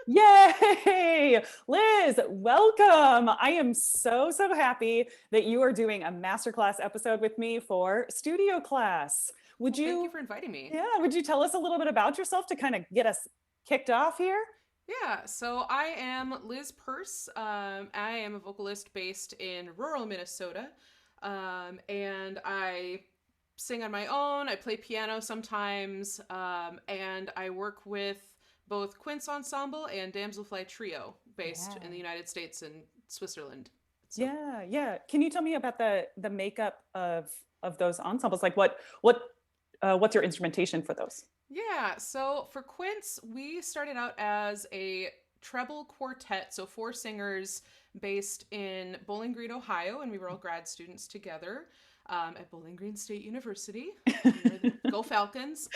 Yay! Liz, welcome. I am so happy that you are doing a masterclass episode with me for studio class. Would Well, thank you you, for inviting me. yeah, would you tell us a little bit about yourself to kind of get us kicked off here? Yeah, so I am Liz Pearse. I am a vocalist based in rural Minnesota, and I sing on my own. I play piano sometimes, and I work with both Quince Ensemble and Damselfly Trio, based in the Yeah. United States and Switzerland. So Yeah. Can you tell me about the makeup of those ensembles? Like what's your instrumentation for those? yeah, so for Quince, we started out as a treble quartet, so four singers based in Bowling Green, Ohio, and we were all grad students together at Bowling Green State University. Go Falcons!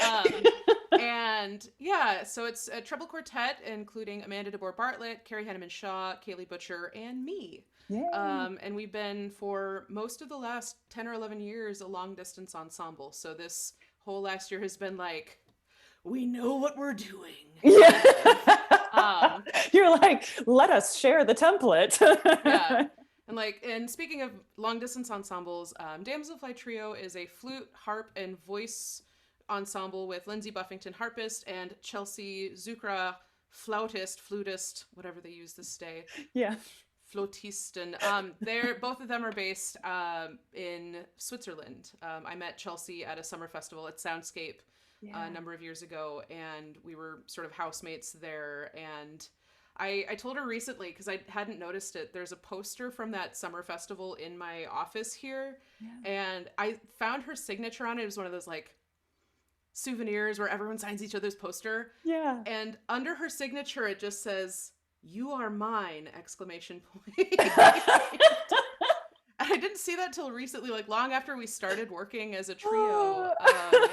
And yeah, so it's a treble quartet including Amanda DeBoer Bartlett, Carrie Henneman Shaw, Kaylee Butcher, and me. Yay. And we've been for most of the last 10 or 11 years a long distance ensemble. So this whole last year has been like we know what we're doing, Yeah. kind of. You're like, let us share the template. Yeah. And speaking of long distance ensembles, Damselfly Trio is a flute, harp, and voice ensemble with Lindsay Buffington, harpist, and Chelsea Zukra, flutist, whatever they use this day, Yeah. flautiste. And they're both of them are based in Switzerland. I met Chelsea at a summer festival at Soundscape a Yeah. number of years ago, and we were sort of housemates there. And I told her recently, because I hadn't noticed it, there's a poster from that summer festival in my office here, Yeah. and I found her signature on it. It was one of those like souvenirs where everyone signs each other's poster, Yeah. and under her signature it just says "You are mine!" exclamation point. I didn't see that till recently, like long after we started working as a trio. Oh.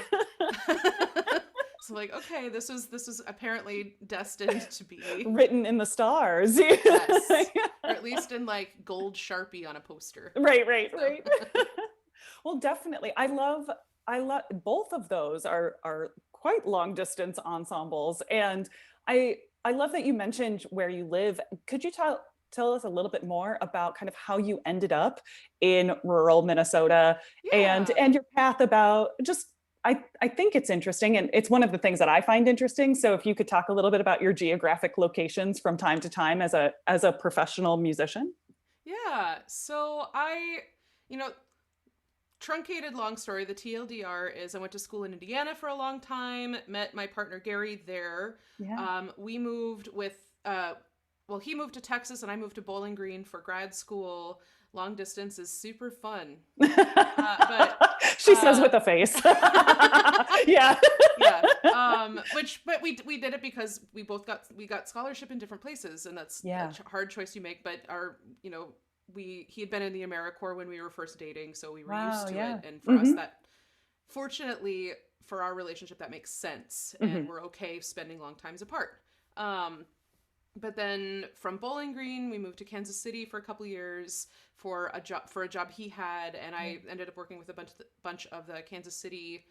So like, okay, this was apparently destined to be. Written in the stars. Yes, or at least in like gold Sharpie on a poster. So Right. Well, definitely. I love both of those are quite long distance ensembles. And I love that you mentioned where you live. Could you tell us a little bit more about kind of how you ended up in rural Minnesota yeah, and your path about just I think it's interesting and it's one of the things that I find interesting. So if you could talk a little bit about your geographic locations from time to time as a professional musician. yeah. So you know, truncated long story, the TLDR is I went to school in Indiana for a long time, met my partner Gary there. Yeah. We moved with, well, he moved to Texas and I moved to Bowling Green for grad school. Long distance is super fun. But, She says with a face. Yeah. yeah. But we did it because we got scholarship in different places, and that's a Yeah. hard choice you make. But he had been in the AmeriCorps when we were first dating, so we were Wow. used to Yeah. it. And for us, Hmm. that fortunately for our relationship, that makes sense, and Hmm. we're okay spending long times apart. Um, but then from Bowling Green, we moved to Kansas City for a couple years for a job he had, and Yeah. I ended up working with a bunch of the Kansas City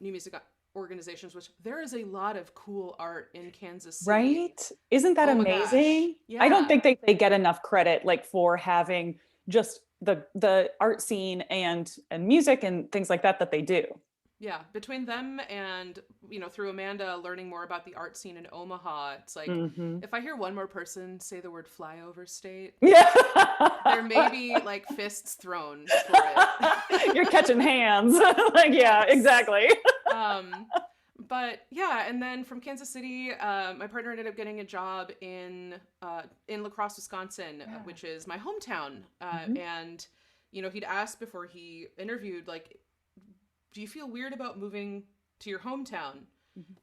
new music organizations. Which there is a lot of cool art in Kansas City. Right? Isn't that Oh my gosh, amazing? I don't yeah. think they get enough credit like for having just the art scene and music and things like that they do. Yeah, between them and through Amanda learning more about the art scene in Omaha, it's like Hmm. if I hear one more person say the word flyover state, Yeah. there may be like fists thrown for it. You're catching hands. Like, yeah, Yes. exactly. Um, but yeah, and then from Kansas City, my partner ended up getting a job in La Crosse, Wisconsin, Yeah. which is my hometown. Hmm. And he'd asked before he interviewed, like, do you feel weird about moving to your hometown?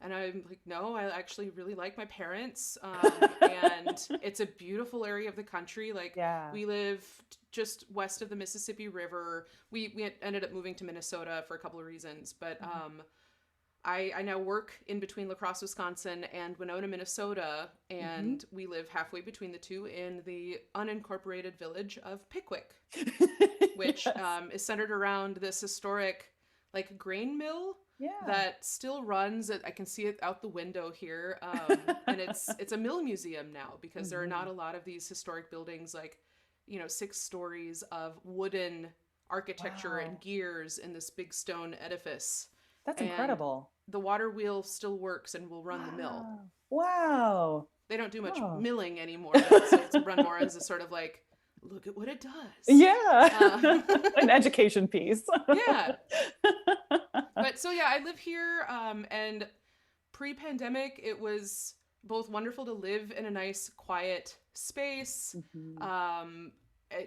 And I'm like, no, I actually really like my parents. And it's a beautiful area of the country. Like, Yeah. we live just west of the Mississippi River. We ended up moving to Minnesota for a couple of reasons. But Mhm. I now work in between La Crosse, Wisconsin and Winona, Minnesota. Mhm. And we live halfway between the two in the unincorporated village of Pickwick, which Yes. is centered around this historic, like, grain mill. Yeah. that still runs. I can see it out the window here, and it's a mill museum now because there are not Mhm. a lot of these historic buildings like, 6 stories of wooden architecture and Wow. gears in this big stone edifice, That's and incredible. the water wheel still works and will run the mill. Wow. Wow. They don't do much Oh. milling anymore, but so it's run more as a sort of like, look at what it does. Yeah. Um, An education piece. yeah, but so yeah, I live here, and pre-pandemic, it was both wonderful to live in a nice, quiet space, Mhm.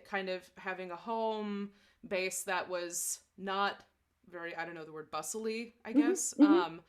kind of having a home base that was not very, I don't know the word, bustly, I Mhm. guess. Mhm.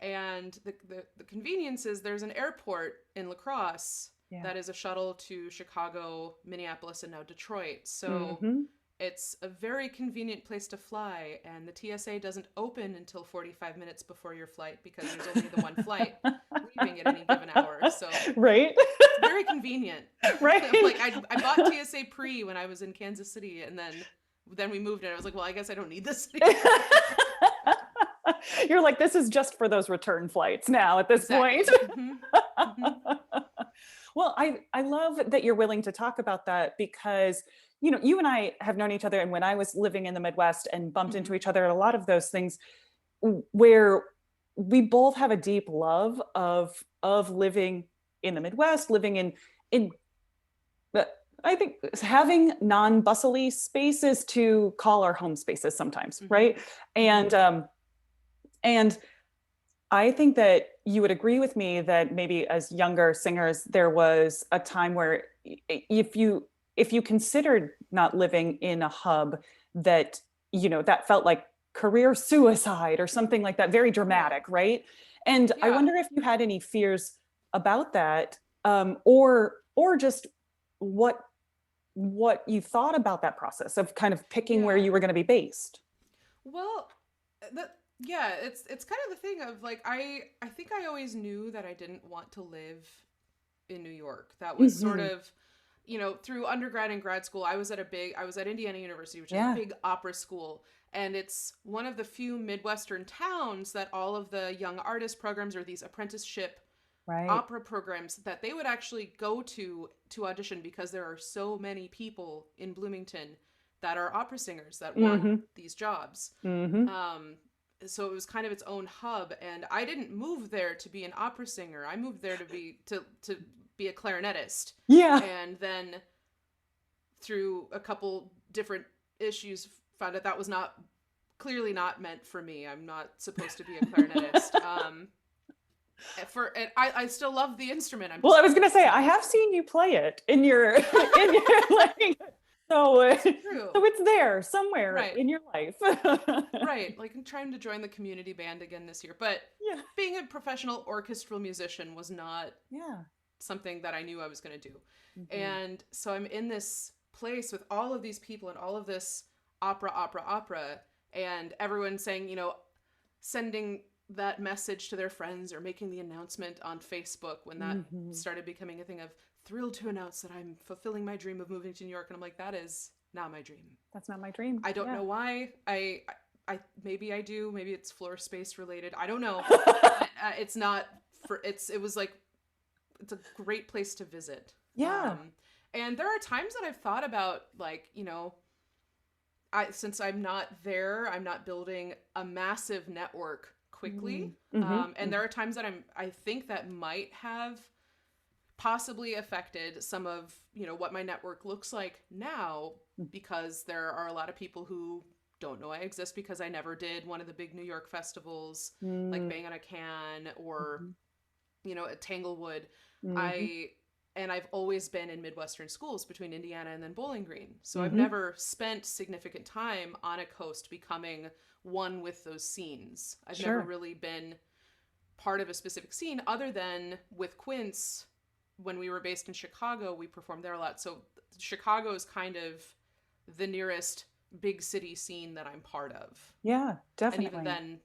And the convenience is there's an airport in La Crosse Yeah. that is a shuttle to Chicago, Minneapolis, and now Detroit. So Mhm. it's a very convenient place to fly, and the TSA doesn't open until 45 minutes before your flight because there's only the one flight leaving at any given hour. So Right? it's very convenient. Right? Like I bought TSA pre when I was in Kansas City, and then we moved, and I was like, well, I guess I don't need this anymore. You're like, this is just for those return flights now at this point. Exactly. Well, I love that you're willing to talk about that because, you and I have known each other. And when I was living in the Midwest and bumped Hmm. into each other at a lot of those things where we both have a deep love of living in the Midwest, living in I think having non-bustly spaces to call our home spaces sometimes, Hmm. right? Hmm. And I think that you would agree with me that maybe as younger singers, there was a time where if you considered not living in a hub, that that felt like career suicide or something like that, very Right. dramatic, right? And I Yeah. wonder if you had any fears about that, or just what what you thought about that process of kind of picking where Yeah. you were going to be based. Well, yeah, it's kind of the thing of like I think I always knew that I didn't want to live in New York. That was sort Hmm. of, through undergrad and grad school, I was at Indiana University, which is a Yeah, big opera school, and it's one of the few Midwestern towns that all of the young artist programs or these apprenticeship right. opera programs that they would actually go to audition because there are so many people in Bloomington that are opera singers that want Hmm. these jobs. Hmm. Um, so it was kind of its own hub, and I didn't move there to be an opera singer. I moved there to be a clarinetist, Yeah. and then through a couple different issues, found out that was not clearly not meant for me. I'm not supposed to be a clarinetist. And I still love the instrument. I'm Well, just I was gonna say not. I have seen you play it in your in your like so It's so true, it's there somewhere right? in your life. Right. Like I'm trying to join the community band again this year, but Yeah. being a professional orchestral musician was not Yeah. something that I knew I was going to do. Hmm. And so I'm in this place with all of these people and all of this opera, and everyone saying, sending that message to their friends or making the announcement on Facebook when that Hmm. started becoming a thing of thrilled to announce that I'm fulfilling my dream of moving to New York. And I'm like, that is not my dream. That's not my dream. I don't Yeah. know why. I maybe I do. Maybe it's floor space related. I don't know. But it's not for. It was like it's a great place to visit. Yeah. And there are times that I've thought about like I since I'm not there, I'm not building a massive network quickly. And Mm-hmm. there are times that I think that might have possibly affected some of what my network looks like now because there are a lot of people who don't know I exist because I never did one of the big New York festivals like Mm-hmm. Bang on a Can or at Tanglewood. Mm-hmm. I and I've always been in Midwestern schools between Indiana and then Bowling Green. So I've Mm-hmm. never spent significant time on a coast becoming one with those scenes. I've never Sure. really been part of a specific scene other than with Quince when we were based in Chicago, we performed there a lot. So Chicago is kind of the nearest big city scene that I'm part of. Yeah, And even definitely. then,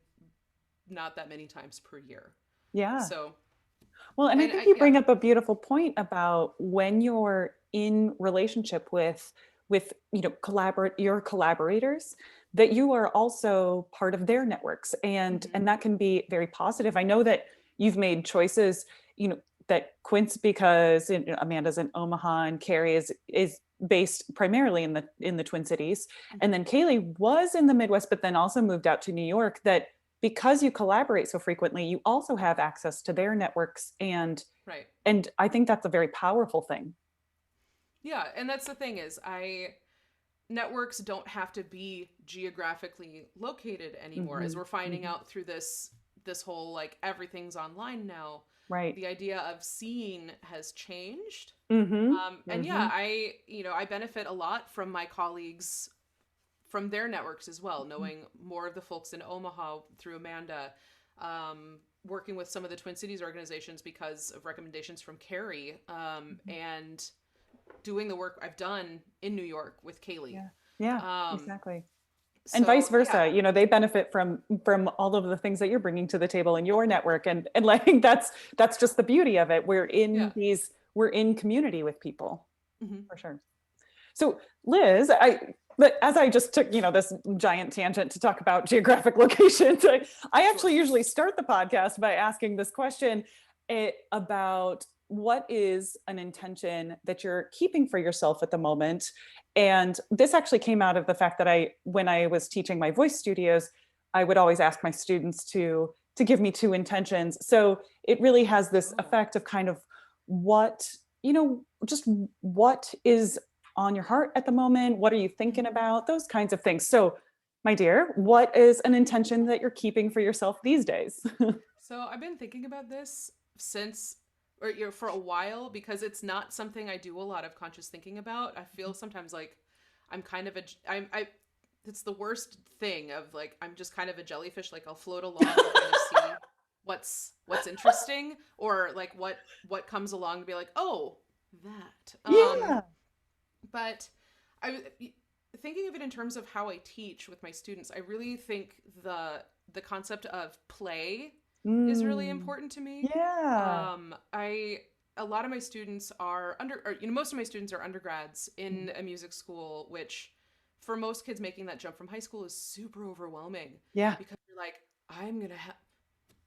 not that many times per year. Yeah. So, Well, and I and think you yeah. bring up a beautiful point about when you're in relationship with collaborate your collaborators, that you are also part of their networks, Mm-hmm. and that can be very positive. I know that you've made choices, that Quince, because Amanda's in Omaha and Carrie is based primarily in the Twin Cities, and Mm-hmm. then Kaylee was in the Midwest, but then also moved out to New York. That because you collaborate so frequently, you also have access to their networks, Right. and I think that's a very powerful thing. Yeah, and that's the thing is I networks don't have to be geographically located anymore, as Hmm. we're finding Hmm. out through this whole like everything's online now. Right. The idea of seeing has changed. Hmm. And yeah, Hmm. I benefit a lot from my colleagues from their networks as well, knowing more of the folks in Omaha through Amanda, working with some of the Twin Cities organizations because of recommendations from Carrie, and doing the work I've done in New York with Kaylee. Yeah. Yeah, Um, exactly. And vice so yeah, versa, they benefit from all of the things that you're bringing to the table in your network, and like that's just the beauty of it. yeah. We're in community with people, Hmm. for sure. So Liz, but as I just took, this giant tangent to talk about geographic locations, I Sure. actually usually start the podcast by asking this question, about what is an intention that you're keeping for yourself at the moment. And this actually came out of the fact that when I was teaching my voice studios, I would always ask my students to give me two intentions. So it really has this Oh. effect of kind of what, just what is on your heart at the moment? What are you thinking Mhm. about? Those kinds of things. So, my dear, what is an intention that you're keeping for yourself these days? So I've been thinking about this since, or for a while, because it's not something I do a lot of conscious thinking about. I feel sometimes like I'm kind of a, I, it's the worst thing of like I'm just kind of a jellyfish. Like I'll float along and kind of see what's interesting, or like what comes along to be like, oh, that. Yeah. But I thinking of it in terms of how I teach with my students, I really think the concept of play is really Mm. important to me. Yeah. I a lot of my students are most of my students are undergrads in a music school, which for most kids making that jump from high school is super overwhelming Yeah. because you're like, I'm gonna have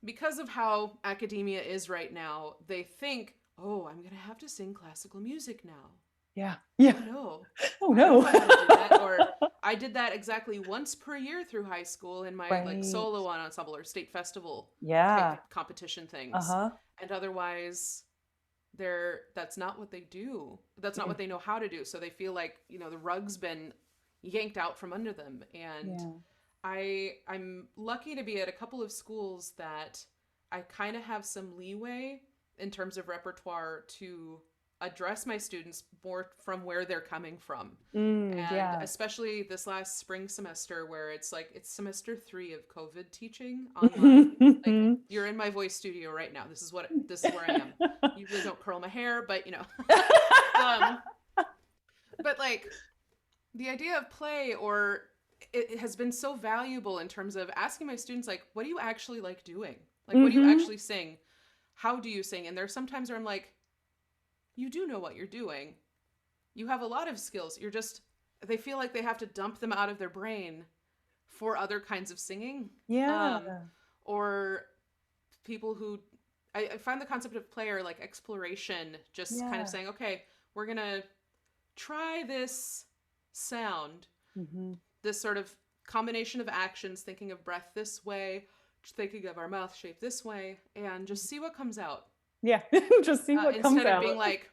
because of how academia is right now, they think, oh, I'm gonna have to sing classical music now. Yeah. Oh Yeah. no, Oh I don't no. know how to do that. Or I did that exactly once per year through high school in my like Right. solo ensemble or state festival type Yeah. competition things. Uh-huh. And otherwise that's not what they do. That's not Yeah. what they know how to do. So they feel like, the rug's been yanked out from under them. And Yeah. I'm lucky to be at a couple of schools that I kind of have some leeway in terms of repertoire to address my students more from where they're coming from. And Yeah. especially this last spring semester where it's like it's semester 3 of COVID teaching online. Like you're in my voice studio right now. This is where I am. Usually don't curl my hair, but um but like the idea of play or it has been so valuable in terms of asking my students like what do you actually like doing, like what do you Hmm. actually sing, how do you sing. And there's sometimes where I'm like, you do know what you're doing, you have a lot of skills, they feel like they have to dump them out of their brain for other kinds of singing. Yeah. Or people who I find the concept of play or like exploration, just kind of Yeah. saying, okay, we're gonna try this sound, Hmm. this sort of combination of actions, thinking of breath this way, thinking of our mouth shape this way, and just see what comes out. Yeah. Just see what comes Instead of out. being like,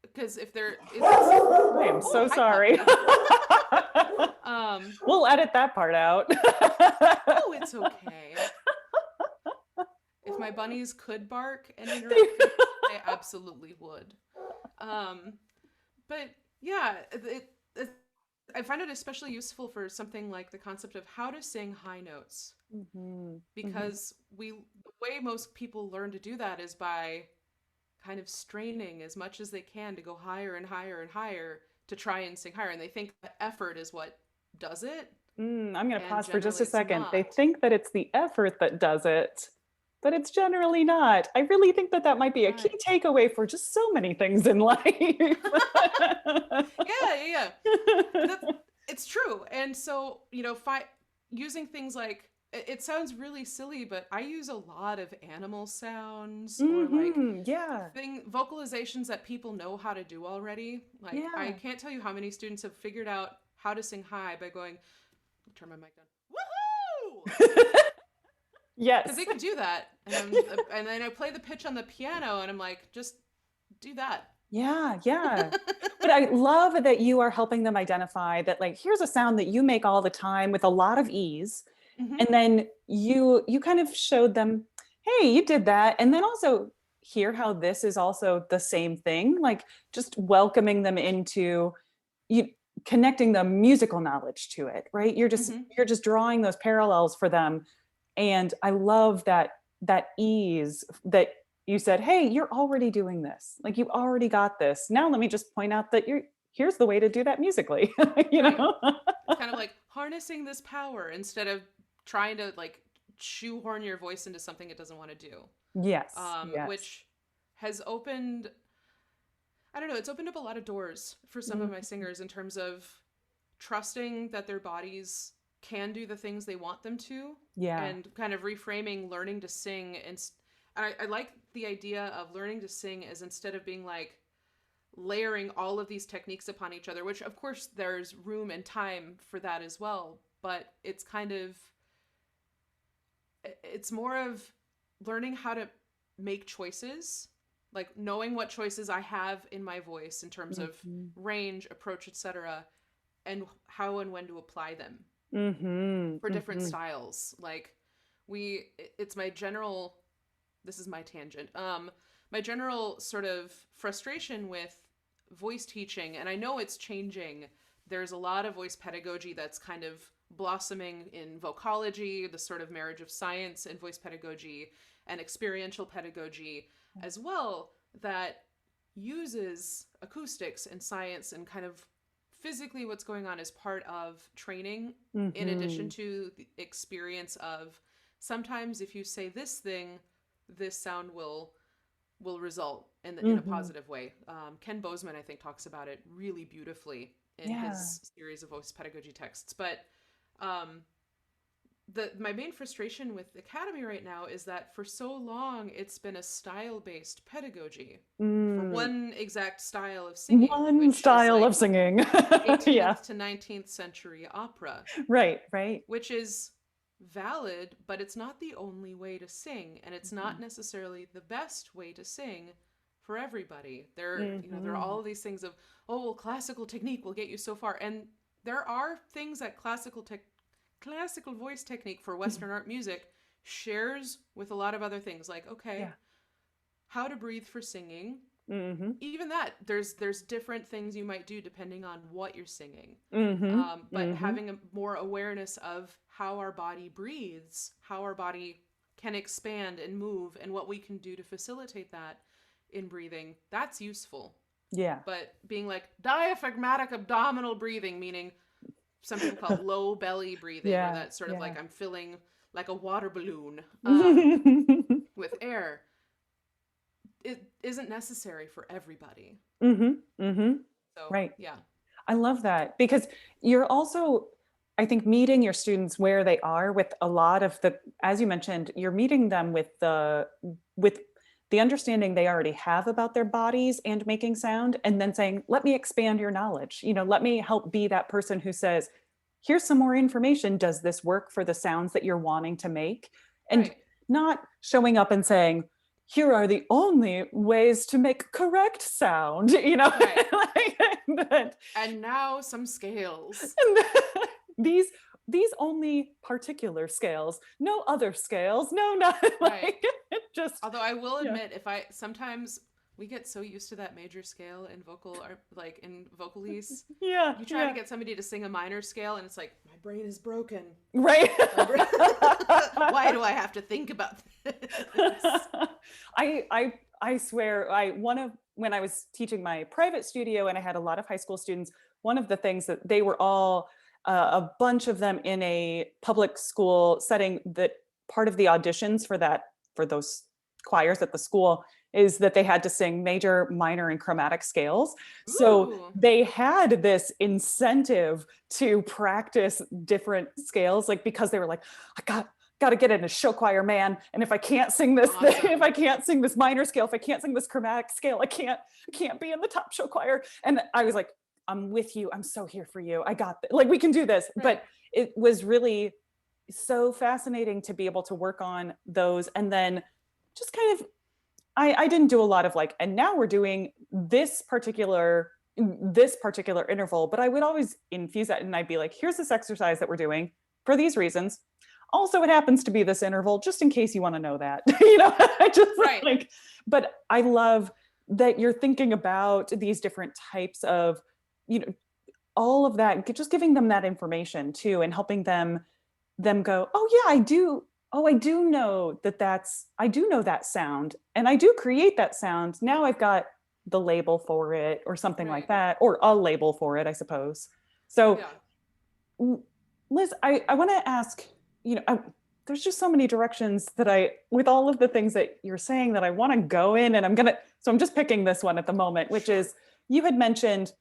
because if it's I am oh so hi sorry. puppy, um We'll edit that part out. oh it's okay. If my bunnies could bark and interrupt me, they absolutely would. Um, but yeah, I find it especially useful for something like the concept of how to sing high notes, Hmm. Hmm. because the way most people learn to do that is by kind of straining as much as they can to go higher and higher and higher to try and sing higher, and they think that effort is what does it, I'm going to and pause for just generally a it's second. They not. think that it's the effort that does it, but it's generally not. I really think that that might be a key Right. takeaway for just so many things in life. Yeah, yeah, yeah. But that's It's true. And so, using things like, it sounds really silly, but I use a lot of animal sounds, or like Yeah. vocalizations that people know how to do already. Like, I Yeah. can't tell you how many students have figured out how to sing high by going, turn my mic down, woohoo! Because Yes. they can do that. And then I play the pitch on the piano, and I'm like, just do that. Yeah, yeah. But I love that you are helping them identify that, like, here's a sound that you make all the time with a lot of ease. Hmm. And then you kind of showed them, hey, you did that. And then also hear how this is also the same thing, like just welcoming them into you, connecting the musical knowledge to it, right? Hmm. You're just drawing those parallels for them. And I love that ease that you said, hey, you're already doing this, like you already got this, now let me just point out that you're here's the way to do that musically. you Right. know It's kind of like harnessing this power instead of trying to like shoehorn your voice into something it doesn't want to do. Yes, yes. Which has opened, I don't know, it's opened up a lot of doors for some of my Mhm. singers in terms of trusting that their bodies can do the things they want them to, Yeah. and kind of reframing learning to sing. And I like the idea of learning to sing as, instead of being like layering all of these techniques upon each other, which of course there's room and time for that as well, but it's kind of, it's more of learning how to make choices, like knowing what choices I have in my voice in terms of Mhm. range, approach, etc., and how and when to apply them Mhm. for different Mhm. styles. Like, it's my general, this is my tangent. My general sort of frustration with voice teaching, and I know it's changing. There's a lot of voice pedagogy that's kind of blossoming in vocology, the sort of marriage of science and voice pedagogy and experiential pedagogy as well, that uses acoustics and science and kind of physically what's going on as part of training, in addition Mhm. to the experience of, sometimes if you say this thing, this sound will result in a Mhm. positive way. Ken Bozeman, I think, talks about it really beautifully in Yeah. his series of voice pedagogy texts. But um, the my main frustration with Academy right now is that for so long it's been a style based pedagogy for Mm. one exact style of singing, One which is style of like singing. Yeah. 18th to 19th century opera, Right, right. which is valid, but it's not the only way to sing, and it's not Mhm. necessarily the best way to sing for everybody. There are all Mhm. of these things of, oh, well, classical technique will get you so far, and there are things that classical voice technique for Western art music shares with a lot of other things. Like, okay, Yeah. how to breathe for singing. Mhm. Even that, there's different things you might do depending on what you're singing. Mhm. But Mhm. having a more awareness of how our body breathes, how our body can expand and move, and what we can do to facilitate that in breathing, that's useful. Yeah. But being like diaphragmatic abdominal breathing, meaning some people call it low belly breathing, or Yeah, that sort of yeah. like I'm filling like a water balloon Mhm. with air, it isn't necessary for everybody. Mhm. So, Right. yeah. I love that because you're also, I think, meeting your students where they are with a lot of the, as you mentioned, you're meeting them with the understanding they already have about their bodies and making sound, and then saying, let me expand your knowledge. Let me help be that person who says, here's some more information. Does this work for the sounds that you're wanting to make? And Right. not showing up and saying, here are the only ways to make correct sound, Right. like that. And now some scales. And these these only particular scales, no other scales, no, not Right. like just Although I will yeah, admit, if I sometimes we get so used to that major scale in vocal art, like in vocalese, yeah, you try to yeah, get somebody to sing a minor scale, and it's like my brain is broken. right. My brain. Why do I have to think about this? I swear, I one of when I was teaching my private studio and I had a lot of high school students, one of the things that they were all a bunch of them in a public school setting, that part of the auditions for those choirs at the school is that they had to sing major, minor, and chromatic scales. So Ooh. they had this incentive to practice different scales, like because they were like, I got to get in a show choir, man. And if I can't sing this, if Awesome. I can't sing this minor scale, if I can't sing this chromatic scale, I can't be in the top show choir. And I was like, I'm with you. I'm so here for you. I got this. Like, we can do this. Right. But it was really so fascinating to be able to work on those. And then just kind of, I didn't do a lot of like, and now we're doing this particular interval, but I would always infuse that, and I'd be like, here's this exercise that we're doing for these reasons. Also, it happens to be this interval, just in case you want to know that. I just Right. like, but I love that you're thinking about these different types of, you know, all of that, just giving them that information too, and helping them go, oh yeah, I do. Oh, I do know that sound, and I do create that sound. Now I've got the label for it or something like Right. that, or a label for it, I suppose. So Yeah. Liz, I want to ask, there's just so many directions that with all of the things that you're saying, that I want to go in, and so I'm just picking this one at the moment, which Sure. is, you had mentioned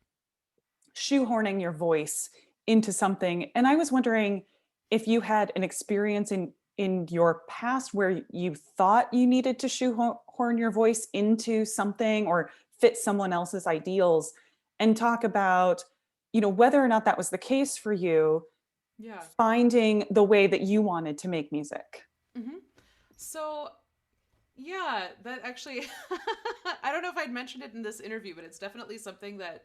shoehorning your voice into something. And I was wondering if you had an experience in your past where you thought you needed to shoehorn your voice into something or fit someone else's ideals, and talk about, whether or not that was the case for you, Yeah. finding the way that you wanted to make music. Hmm. So, yeah, that actually, I don't know if I'd mentioned it in this interview, but it's definitely something that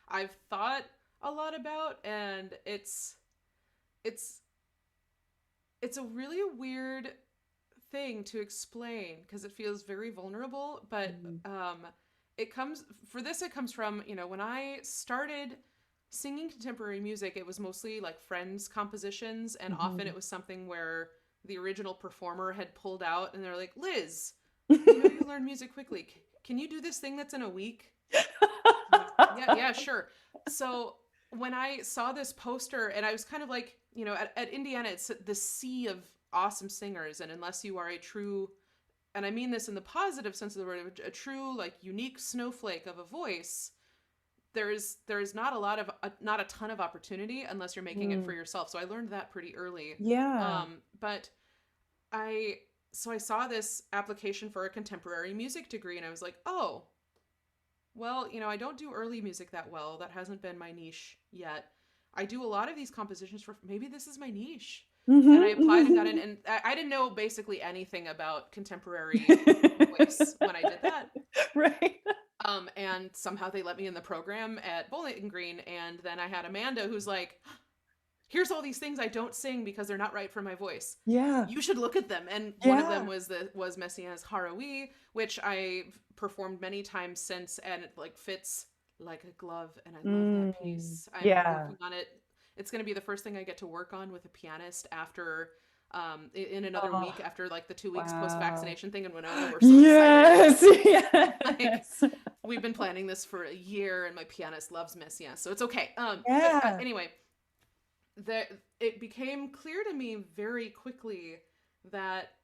I've thought a lot about, and it's it's a really weird thing to explain because it feels very vulnerable, but Mm. it comes from, when I started singing contemporary music, it was mostly like friends' compositions, and often Mhm. it was something where the original performer had pulled out and they're like, Liz, Mhm. you learn music quickly. Can you do this thing that's in a week? I'm like, yeah, yeah, sure. So when I saw this poster, and I was kind of like, at Indiana, it's this sea of awesome singers, and unless you are a true, and I mean this in the positive sense of the word, a true like unique snowflake of a voice, there's not a ton of opportunity unless you're making it for Mm. yourself. So I learned that pretty early. Yeah. But I so I saw this application for a contemporary music degree, and I was like, oh, well, I don't do early music that well. That hasn't been my niche yet. I do a lot of these compositions for, maybe this is my niche. And I Mhm, applied and got in, mhm. and I didn't know basically anything about contemporary voice when I did that. Right. And somehow they let me in the program at Bowling Green. And then I had Amanda who's like, here's all these things I don't sing because they're not right for my voice. Yeah. You should look at them. And one of them Yeah. was Messiaen's Harawi, which I've performed many times since, and it like fits like a glove, and I love that Mm. piece. I'm Yeah. working on it. It's going to be the first thing I get to work on with a pianist after in another Oh, week, after like the 2 weeks post wow. vaccination thing in Winona. We're so excited. Yes. Like, Yes. we've been planning this for a year, and my pianist loves Messiaen, so it's okay. But Yeah. anyway, it became clear to me very quickly that,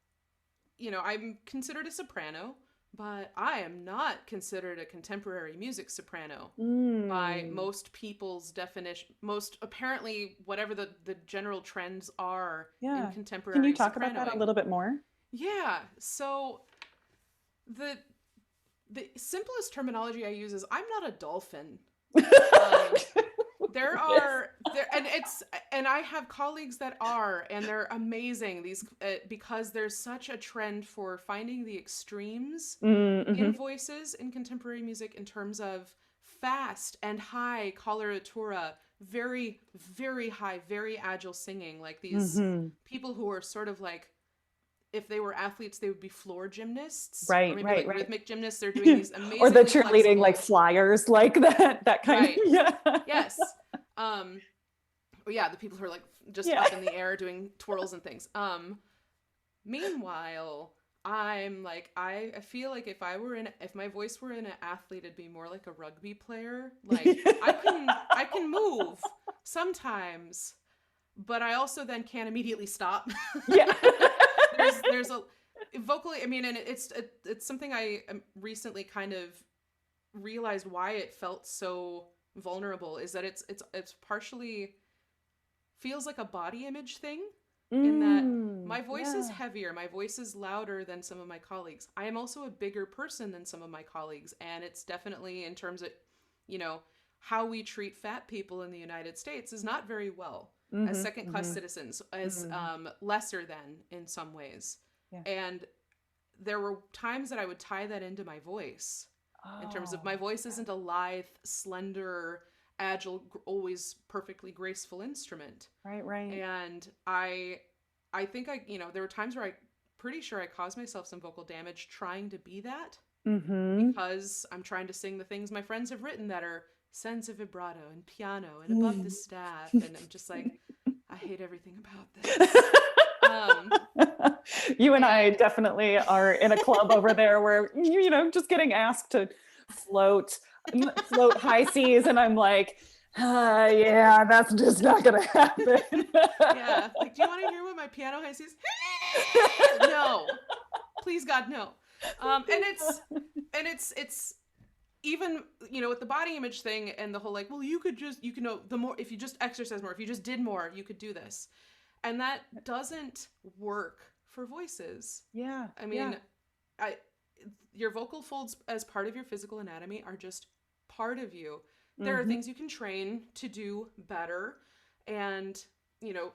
I'm considered a soprano, but I am not considered a contemporary music soprano by Mm. most people's definition. Most apparently, whatever the general trends are in Yeah. Can you contemporary talk about that a sopranoing. little bit more? Yeah. So the the simplest terminology I use is, I'm not a dolphin. Um, there Yes. are there and I have colleagues that are, and they're amazing, these because there's such a trend for finding the extremes in Mm-hmm. voices in contemporary music, in terms of fast and high coloratura, very very high, very agile singing, like these Mm-hmm. people who are sort of like, if they were athletes, they would be floor gymnasts, or Right, maybe right, like right. rhythmic gymnasts. They're doing these Or the amazingly cheerleading like flexible. flyers, like that kind of, Right. yeah. Yes. Um, yeah, the people who are like just Yeah. up in the air doing twirls and things. Meanwhile, I'm like, I feel like if my voice were in an athlete, it'd be more like a rugby player. Like, I can move sometimes, but I also then can't immediately stop. Yeah. there's there's a vocally, I mean, and it's something I recently kind of realized why it felt so vulnerable is that it's partially feels like a body image thing in that my voice is Yeah. heavier, my voice is louder than some of my colleagues. I am also a bigger person than some of my colleagues, and it's definitely in terms of, you know, how we treat fat people in the United States is not very well as Mm-hmm. second class Mm-hmm. citizens, as Mm-hmm. lesser than in some ways. Yeah. And there were times that I would tie that into my voice in terms of my Oh, voice yeah. isn't a lithe, slender, agile, always perfectly graceful instrument. Right, right. And I think there were times where I pretty sure I caused myself some vocal damage trying to be that Mm-hmm. because I'm trying to sing the things my friends have written that are sense of vibrato and piano and above the staff, and I'm just like, I hate everything about this. You and I And definitely are in a club over there where, just getting asked to float, float high seas. And I'm like, yeah, that's just not going to happen. yeah, like, do you want to hear what my piano high sees? No, please God, no. And it's even with the body image thing and the whole like, well, you can know the more if you just exercise more, if you just did more, you could do this, and that doesn't work for voices. Yeah, I yeah. mean, I your vocal folds as part of your physical anatomy are just part of you. There are Hmm. things you can train to do better, and you know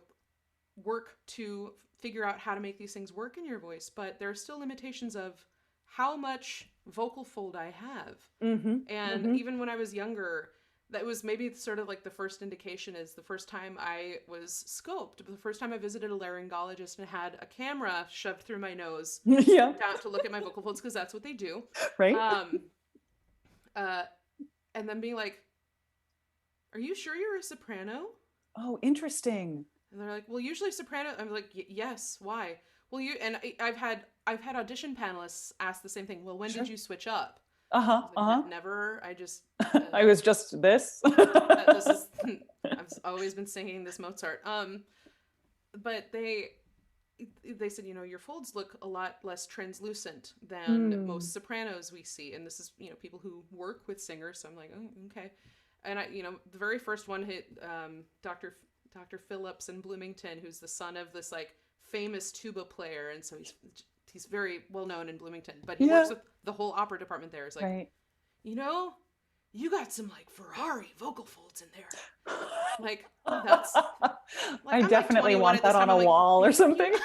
work to figure out how to make these things work in your voice, but there are still limitations of how much vocal fold I have. Hmm. And Hmm. even when I was younger, that was maybe sort of like the first indication is the first time I was scoped, the first time I visited a laryngologist and had a camera shoved through my nose Yeah, down to look at my vocal folds because that's what they do. right. Um, uh, and then being like, "Are you sure you're a soprano?" Oh, interesting. And they're like, "Well, usually soprano." I'm like, "Yes, why?" Well, I've had audition panelists ask the same thing. Well, when did Sure. you switch up? I Uh-huh. was like, Uh-huh. Never. I just I was just this. this is I've always been singing this Mozart. But they said, your folds look a lot less translucent than Hmm. most sopranos we see, and this is people who work with singers. So I'm like, oh, okay. And the very first one hit Dr. Phillips in Bloomington, who's the son of this like famous tuba player, and so he's very well known in Bloomington, but he works Yeah. with the whole opera department there. Is like, Right. you know, you got some like Ferrari vocal folds in there. Like, oh, that's like I I'm like definitely 21 want at this that time. on I'm a like, wall or thank you. something.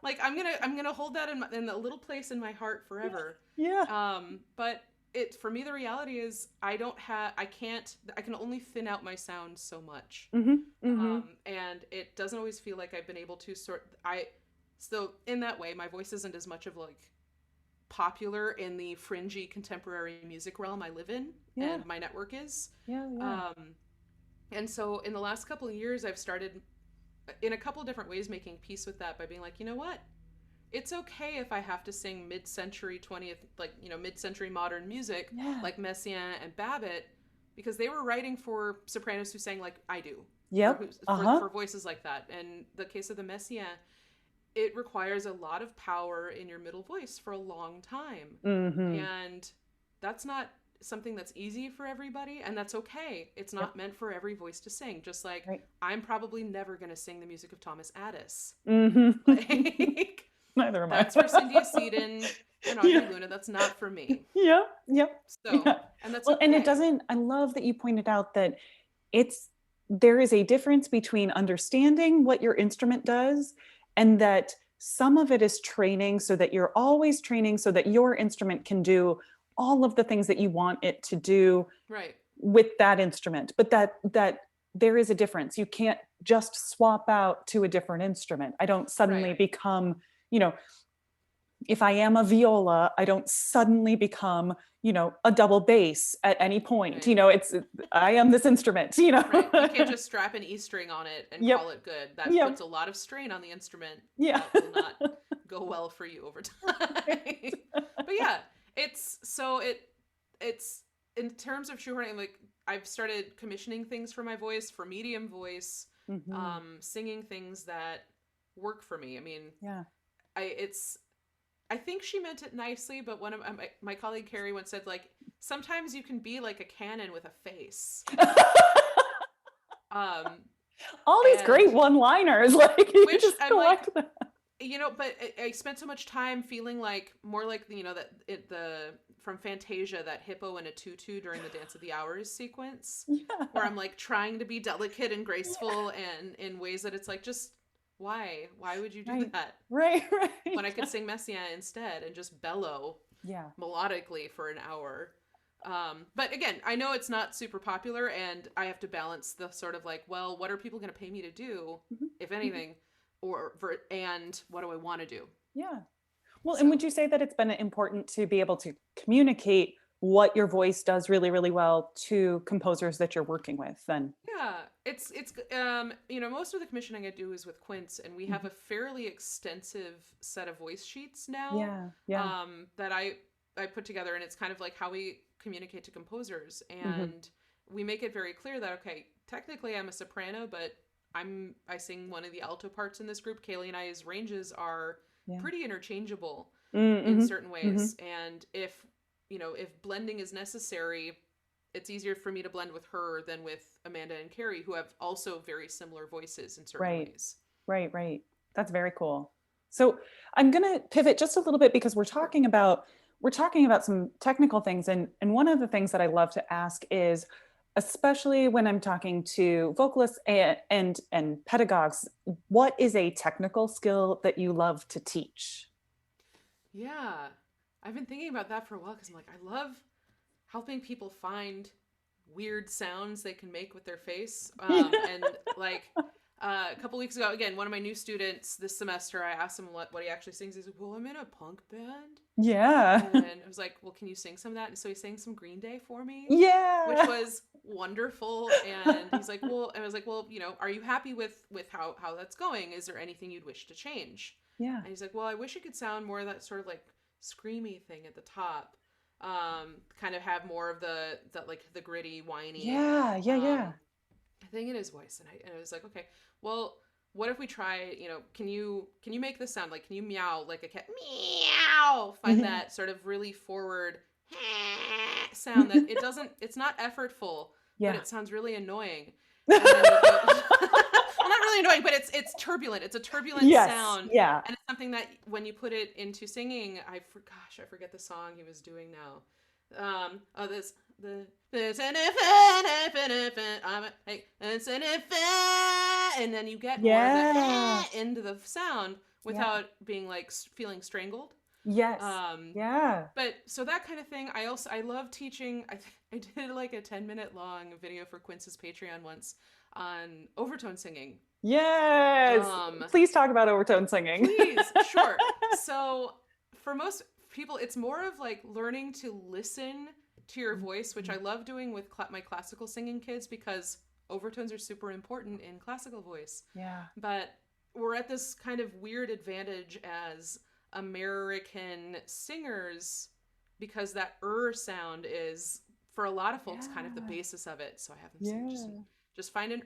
Like I'm gonna hold that in a little place in my heart forever. Yeah. But it for me the reality is I can only thin out my sound so much. Hmm. Hmm. And it doesn't always feel like I've been able to so in that way my voice isn't as much of like popular in the fringy contemporary music realm I live in Yeah. and my network is. Yeah. Yeah. Um, and so in the last couple of years, I've started in a couple different ways making peace with that by being like, you know what? It's okay if I have to sing mid-century 20th, like, mid-century modern music Yeah. like Messiaen and Babbitt because they were writing for sopranos who sang like I do or Yep. who Uh-huh. for voices like that. And the case of the Messiaen, it requires a lot of power in your middle voice for a long time. Hmm. And that's not something that's easy for everybody, and that's okay. It's Yep. not meant for every voice to sing. Just like Right. I'm probably never going to sing the music of Thomas Addis. Hmm. Like Neither am I. that's for Cynthia Seaton and Audrey Yeah. Luna. That's not for me. Yeah. Yep. So, Yeah. and that's Well, and it okay. doesn't, I love that you pointed out that it's, there is a difference between understanding what your instrument does and that some of it is training so that you're always training so that your instrument can do all of the things that you want it to do Right. with that instrument, but that there is a difference. You can't just swap out to a different instrument. I don't suddenly Right. become, you know if I am a viola, I don't suddenly become, a double bass at any point. Right. It's I am this instrument, Right. You can't just strap an E string on it and Yep. call it good. That Yep. puts a lot of strain on the instrument Yeah. that will not go well for you over time. But yeah, it's in terms of shoehorning, like I've started commissioning things for my voice, for medium voice, Hmm. singing things that work for me. I mean, Yeah. I think she meant it nicely, but one of my colleague Carrie once said, like, sometimes you can be like a cannon with a face. Um, All these and great one-liners, like you which just I'm like, collect them. but I spent so much time feeling like more like that the from Fantasia, that hippo in a tutu during the Dance of the Hours sequence, where Yeah. I'm like trying to be delicate and Yeah. graceful and in ways that it's like, just why would you do Right. that Right. when I Right. could sing Messiaen instead and just bellow Yeah. melodically for an hour. But again, I know it's not super popular, and I have to balance the sort of like, well, what are people going to pay me to do, Mhm. if Mhm. anything, and what do I want to do? Yeah. Well, and So would you say that it's been important to be able to communicate what your voice does really, really well to composers that you're working with then? yeah, it's most of the commissioning I do is with Quince, and we have a Mhm. fairly extensive set of voice sheets now, Yeah. Yeah. that I put together, and it's kind of like how we communicate to composers, Hmm. and we make it very clear that, okay, technically I'm a soprano, but I sing one of the alto parts in this group. Kaylee and I's ranges are Yeah. pretty interchangeable in Mm-hmm. certain Hmm. ways, and if blending is necessary, it's easier for me to blend with her than with Amanda and Carrie, who have also very similar voices in certain Right. ways. Right. Right. That's very cool. So I'm going to pivot just a little bit because we're talking about some technical things, and one of the things that I love to ask is, especially when I'm talking to vocalists and pedagogues, what is a technical skill that you love to teach? Yeah, I've been thinking about that for a while because I'm like, I love helping people find weird sounds they can make with their face. And like a couple weeks ago, again, one of my new students this semester, I asked him what he actually sings. He's like, well, I'm in a punk band. Yeah. And I was like, well, can you sing some of that? And so he sang some Green Day for me, which Yeah. was wonderful. And he's like, well, and I was like, well, are you happy with how that's going? Is there anything you'd wish to change? Yeah. And he's like, well, I wish it could sound more of that sort of like screamy thing at the top. Kind of have more of the like the gritty, whiny Yeah. Yeah. Yeah. thing in his voice. And I was like, okay, well, what if we try, can you make this sound, like, can you meow like a cat? Meow. Find that sort of really forward sound that it's not effortful, but Yeah. it sounds really annoying. And then you go well, not really annoying, but it's turbulent. It's a turbulent Yes. sound, Yeah. and it's something that when you put it into singing, I forget the song he was doing now. Oh, this an infant, it's an infant, and then you get more of the Yeah. into the sound Yeah. without being like feeling strangled. Yes. Um, Yeah. but so that kind of thing. I love teaching. I did like a 10-minute long video for Quince's Patreon once on overtone singing. Yes. Um, Please talk about overtone singing. Please, sure. So for most people, it's more of like learning to listen to your voice, which I love doing with my classical singing kids because overtones are super important in classical voice. Yeah. But we're at this kind of weird advantage as American singers because that sound is, for a lot of folks, kind of the Yeah. basis of it. So I have them sing Yeah. just find an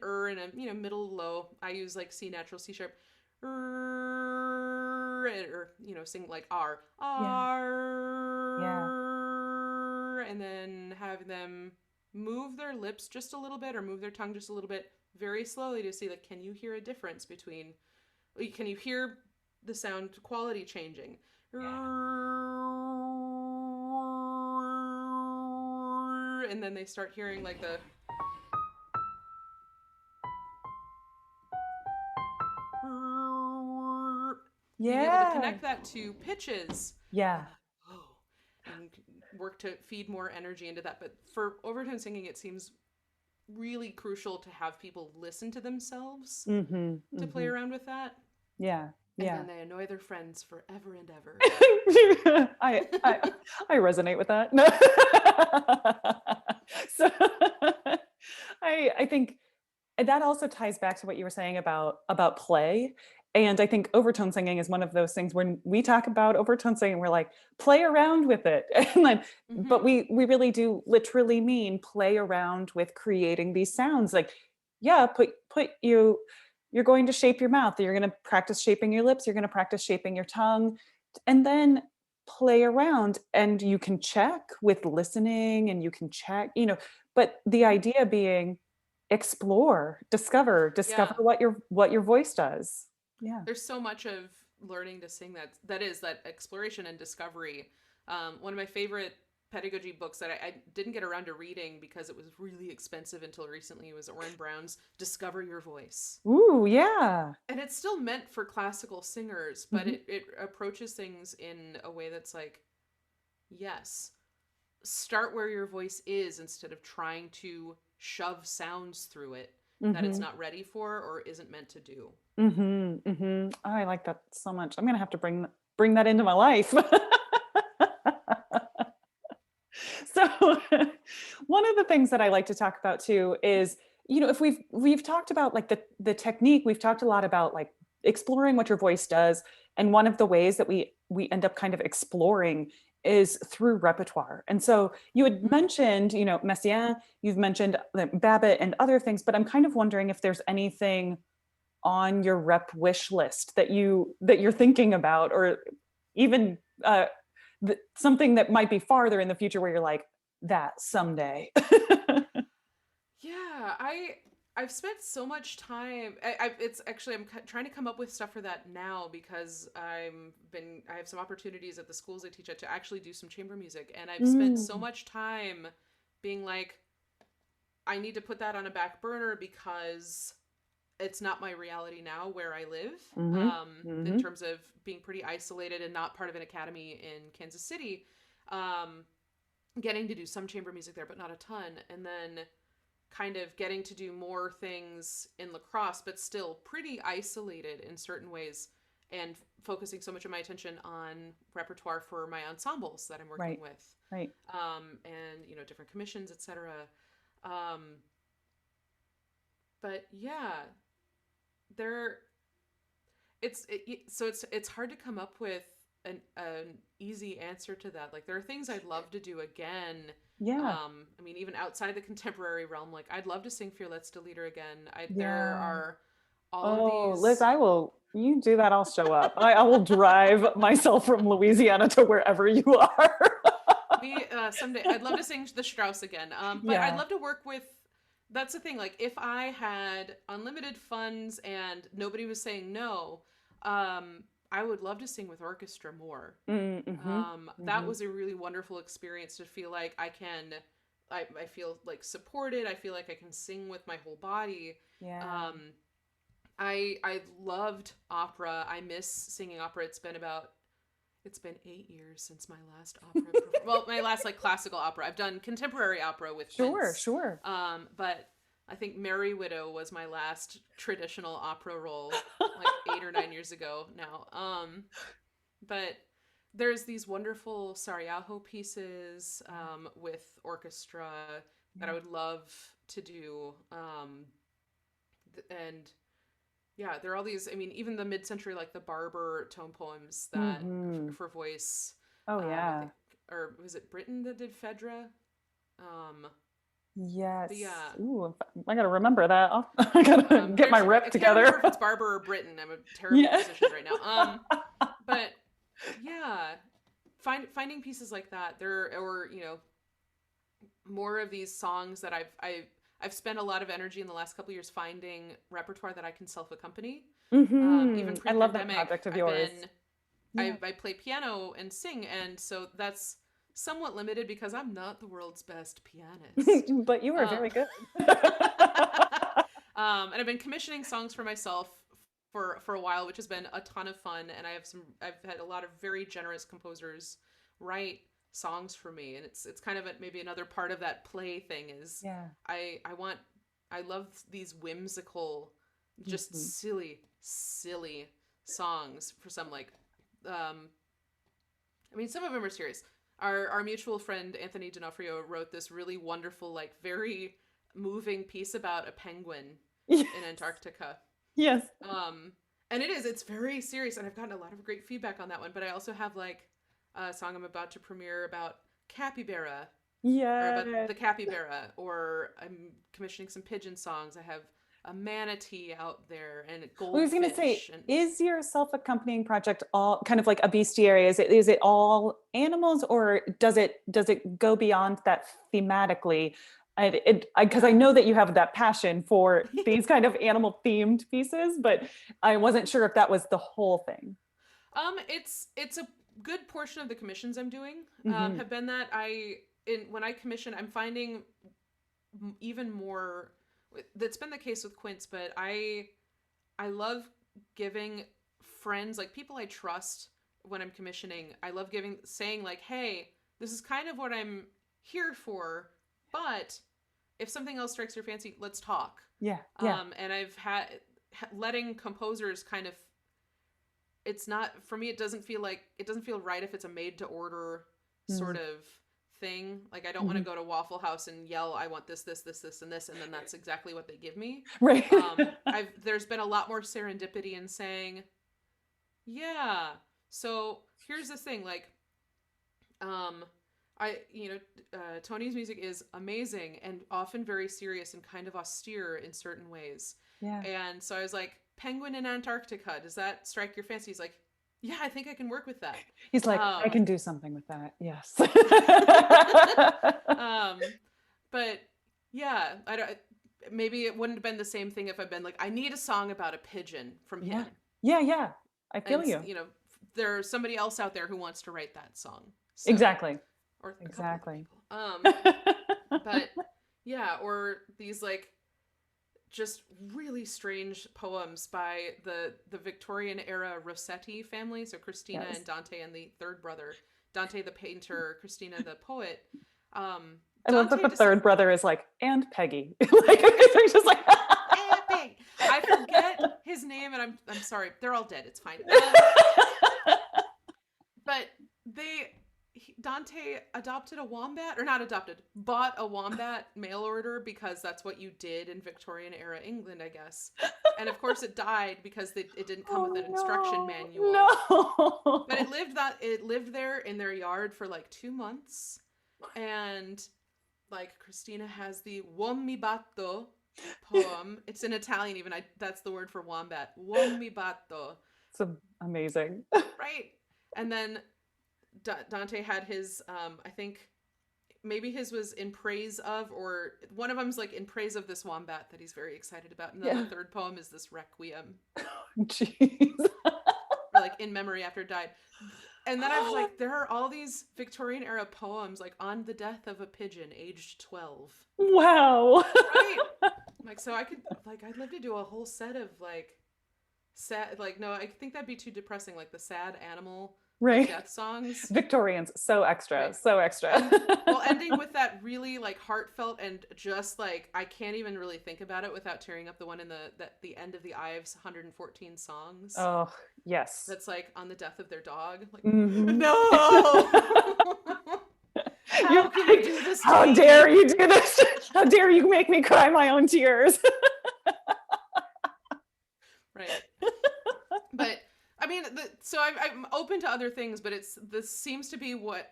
in a middle low. I use like C natural, C sharp, or sing like Yeah. Yeah. R, and then have them move their lips just a little bit or move their tongue just a little bit very slowly to see, like, can you hear a difference between, can you hear the sound quality changing? Yeah. And then they start hearing like the being able to Yeah. connect that to pitches Yeah. and and work to feed more energy into that. But for overtone singing, it seems really crucial to have people listen to themselves Mm-hmm. to play Mm-hmm. around with that. Yeah. And Yeah. then they annoy their friends forever and ever. I resonate with that. No. So I think that also ties back to what you were saying about play. And I think overtone singing is one of those things when we talk about overtone singing, we're like, play around with it. And then, but Mm-hmm. we really do literally mean play around with creating these sounds. Like, yeah, you're going to shape your mouth, you're going to practice shaping your lips, you're going to practice shaping your tongue, and then play around, and you can check with listening, and you can check, but the Mhm. idea being explore, discover Yeah. what your voice does. Yeah. There's so much of learning to sing that is that exploration and discovery. One of my favorite pedagogy books that I didn't get around to reading because it was really expensive until recently was Orrin Brown's Discover Your Voice. Ooh, yeah. And it's still meant for classical singers, but Mhm. it approaches things in a way that's like, yes, start where your voice is instead of trying to shove sounds through it that it's Mhm. not ready for or isn't meant to do. Mhm. Mhm. I like that so much. I'm gonna have to bring that into my life. So one of the things that I like to talk about too is, if we've talked about like the technique, we've talked a lot about like exploring what your voice does. And one of the ways that we end up kind of exploring is through repertoire. And so you had Mm-hmm. mentioned, Messiaen, you've mentioned Babbitt and other things, but I'm kind of wondering if there's anything on your rep wish list that you're thinking about, or even something that might be farther in the future where you're like, that someday. Yeah, I've spent so much time. It's actually trying to come up with stuff for that now because I have some opportunities at the schools I teach at to actually do some chamber music, and I've spent so Mm, much time being like, I need to put that on a back burner because it's not my reality now where I live. hmm In hmm terms of being pretty isolated and not part of an academy in Kansas City, um, getting to do some chamber music there, but not a ton, and then kind of getting to do more things in lacrosse, but still pretty isolated in certain ways, and focusing so much of my attention on repertoire for my ensembles that I'm working right, with, right. and different commissions, etc. Um, but yeah, there so it's hard to come up with an easy answer to that. Like there are things I'd love to do again. Yeah, I mean, even outside the contemporary realm, like I'd love to sing "Fear Let's Deleter" again. There yeah. are all of Oh, Liz, these. I will. You do that, I'll show up. I will drive myself from Louisiana to wherever you are. Me someday, I'd love to sing the Strauss again. But I'd Yeah. love to work with. That's the thing. Like, if I had unlimited funds and nobody was saying no, I would love to sing with orchestra more. Mm-hmm. That Hmm. was a really wonderful experience to feel like I feel like supported. I feel like I can sing with my whole body. Yeah. Um, I loved opera. I miss singing opera. It's been 8 years since my last opera. Well, my last like classical opera. I've done contemporary opera with Sure, Quince, sure. but I think Merry Widow was my last traditional opera role, like 8 or 9 years ago now. But there's these wonderful Sarajevo pieces Yeah. with orchestra that I Yeah. would love to do. And yeah, there are all these. I mean, even the mid-century, like the Barber tone poems that Hmm. for voice. Oh, I think, yeah. or was it Britain that did Phaedra? Um, but Yes. yeah, Ooh, I gotta remember that. I gotta get my I rep can't remember together. if it's Barber or Britain. I'm a terrible Yeah. musician right now. But yeah, finding pieces like that there, or more of these songs that I've spent a lot of energy in the last couple of years finding repertoire that I can self accompany. Even I love that pre-pandemic, project of yours. Yeah. I play piano and sing, and so that's somewhat limited because I'm not the world's best pianist. But you are Um, very good. and I've been commissioning songs for myself for a while, which has been a ton of fun. And I've had a lot of very generous composers write songs for me, and it's kind of maybe another part of that play thing is Yeah. I want I love these whimsical, just Mhm. silly songs for some like um I mean, some of them are serious. Our mutual friend Anthony D'Onofrio wrote this really wonderful, like very moving piece about a penguin Yes. in Antarctica. Yes. Um, and it's very serious, and I've gotten a lot of great feedback on that one. But I also have like a song I'm about to premiere about capybara, or about Yes. the capybara, or I'm commissioning some pigeon songs. I have a manatee out there and a I was going to say, goldfish and is your self-accompanying project all kind of like a bestiary? Is it all animals, or does it go beyond that thematically? Because I know that you have that passion for these kind of animal themed pieces, but I wasn't sure if that was the whole thing. it's a good portion of the commissions I'm doing Hmm. have been that when I commission, I'm finding even more. That's been the case with Quince, but I love giving friends, like people I trust when I'm commissioning. I love saying like, hey, this is kind of what I'm here for, but if something else strikes your fancy, let's talk. Yeah, yeah. And I've had letting composers kind of, it's not for me, it doesn't feel right if it's a made to order sort Mm. of thing. Like I don't want to Mhm. go to Waffle House and yell I want this and this, and then that's exactly what they give me. Right. I've There's been a lot more serendipity in saying, yeah, so here's this thing, like um I you know Tony's music is amazing and often very serious and kind of austere in certain ways. Yeah. And so I was like, Penguin in Antarctica, does that strike your fancy? He's like, yeah, I think I can work with that. He's like, I Um can do something with that. Yes. um but yeah, I don't, maybe it wouldn't have been the same thing if I'd been like, I need a song about a pigeon from Yeah. him. Yeah, yeah. I feel And you. there's somebody else out there who wants to write that song. So, Exactly. or a couple other Exactly. people. But yeah, or these like just really strange poems by the Victorian era Rossetti family. So Christina Yes. and Dante and the third brother, Dante the painter, Christina the poet. I love that Dante the decided, third brother is like, and Peggy. Like, they're just like, I forget his name, and I'm sorry, they're all dead. It's fine. But Dante adopted a wombat, or not adopted, bought a wombat mail order because that's what you did in Victorian era England, I guess. And of course, it died because it didn't come with an instruction oh manual. no, But no. it lived there in their yard for like 2 months, and like Christina has the "Uom mi batto" poem. It's in Italian, even. That's the word for wombat. "Uom mi batto," It's amazing. right? And then Dante had his, I think maybe his was in praise of, or one of them's like in praise of this wombat that he's very excited about. And then the Yeah. third poem is this requiem, Jeez. or like in memory after it died. And then I was like, there are all these Victorian era poems like on the death of a pigeon aged 12. Wow. Right? Like, so I could, like, I'd love to do a whole set of like sad, like, no, I think that'd be too depressing. Like the sad animal, like Right. death songs. Victorians, so extra, Right. so extra. Well, ending with that really like heartfelt and just like I can't even really think about it without tearing up, the one in the end of the Ives 114 songs. Oh, yes. That's like on the death of their dog. Like, Hmm. no. You're How can you like, do this to how me? dare you do this? How dare you make me cry my own tears? Right. But I mean, so I'm open to other things, but this seems to be what